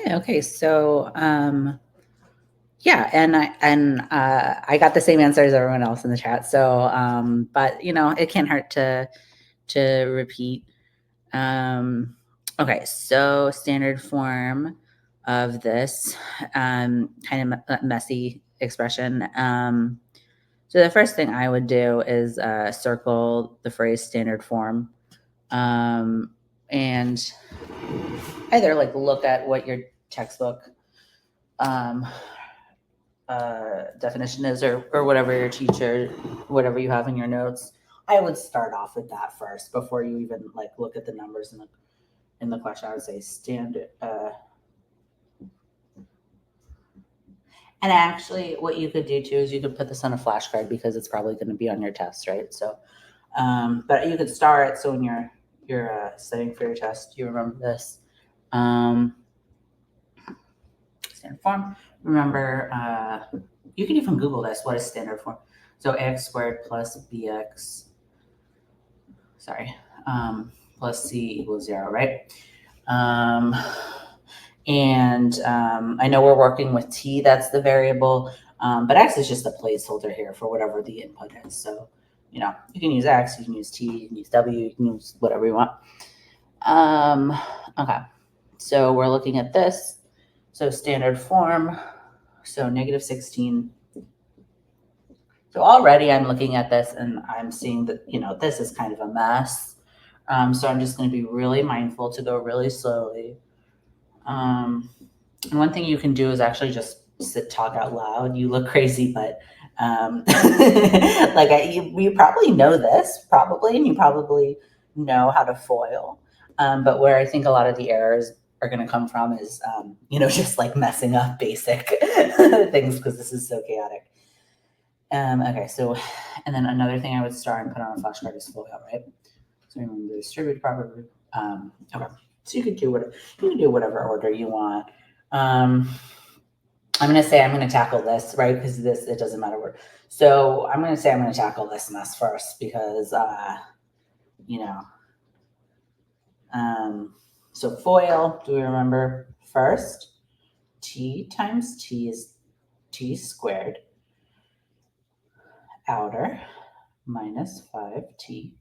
Okay. So, yeah, and I got the same answer as everyone else in the chat. So, but it can't hurt to repeat. Okay, so standard form of this kind of messy expression. So the first thing I would do is circle the phrase standard form, and either like look at what your textbook definition is, or whatever your teacher, whatever you have in your notes. I would start off with that first before you even like look at the numbers in the question. I would say standard. And actually, what you could do too is you could put this on a flashcard because it's probably going to be on your test, right? So, but you could start. So when you're studying for your test, you remember this standard form. Remember, you can even Google this. What is standard form? So ax squared plus bx, plus c equals 0, right? And I know we're working with t, that's the variable, but x is just a placeholder here for whatever the input is. So, you can use x, you can use t, you can use w, you can use whatever you want. Okay, so we're looking at this. So standard form, so -16. So already I'm looking at this and I'm seeing that, this is kind of a mess. So I'm just going to be really mindful to go really slowly. And one thing you can do is actually just talk out loud. You look crazy, but you probably know this, and you probably know how to FOIL. But where I think a lot of the errors are going to come from is, just like messing up basic things because this is so chaotic. Okay, so, and then another thing I would start and put on a flashcard is FOIL, right? So remember the distributed property. Okay, so you can do whatever order you want. I'm going to say I'm going to tackle this, right? Because it doesn't matter where. So I'm going to say I'm going to tackle this mess first because, so FOIL, do we remember first? T times t is t squared outer minus 5t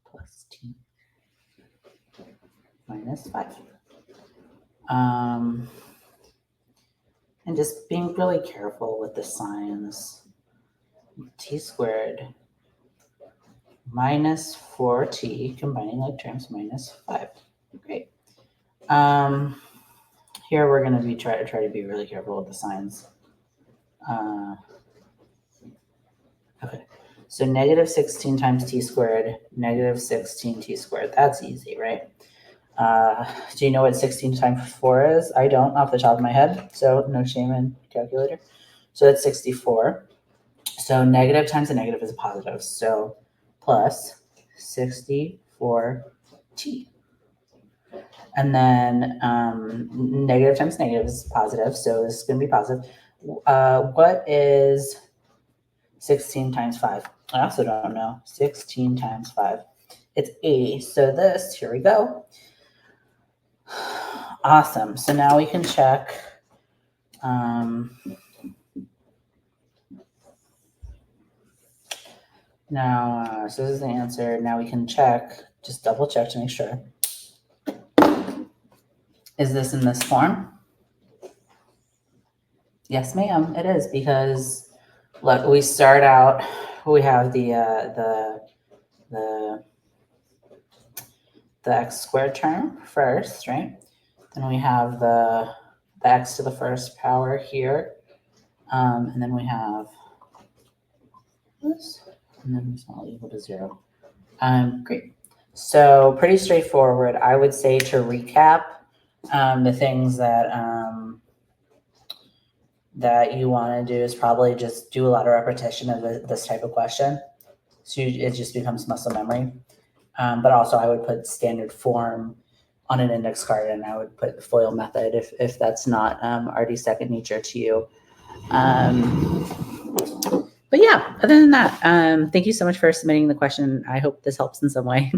plus t minus 5. And just being really careful with the signs. T squared minus 4t, combining like terms, minus 5. Great. Here we're going to try to be really careful with the signs. Okay. So -16 times t squared, -16t squared. That's easy, right? Do you know what 16 times 4 is? I don't off the top of my head, so no shame in calculator. So that's 64. So negative times a negative is a positive. So plus 64t. And then negative times negative is positive. So this is going to be positive. What is 16 times 5? I also don't know. 16 times 5. It's 80. So here we go. Awesome. So now we can check. So this is the answer. Now we can check, just double check to make sure. Is this in this form? Yes, ma'am, it is, because look, we start out, we have the x squared term first, right? Then we have the x to the first power here. And then we have this, and then it's all equal to 0. Great. So pretty straightforward. I would say to recap the things that you want to do is probably just do a lot of repetition of this type of question. So it just becomes muscle memory. But also I would put standard form on an index card, and I would put FOIL method if that's not already second nature to you. But yeah, other than that, thank you so much for submitting the question. I hope this helps in some way.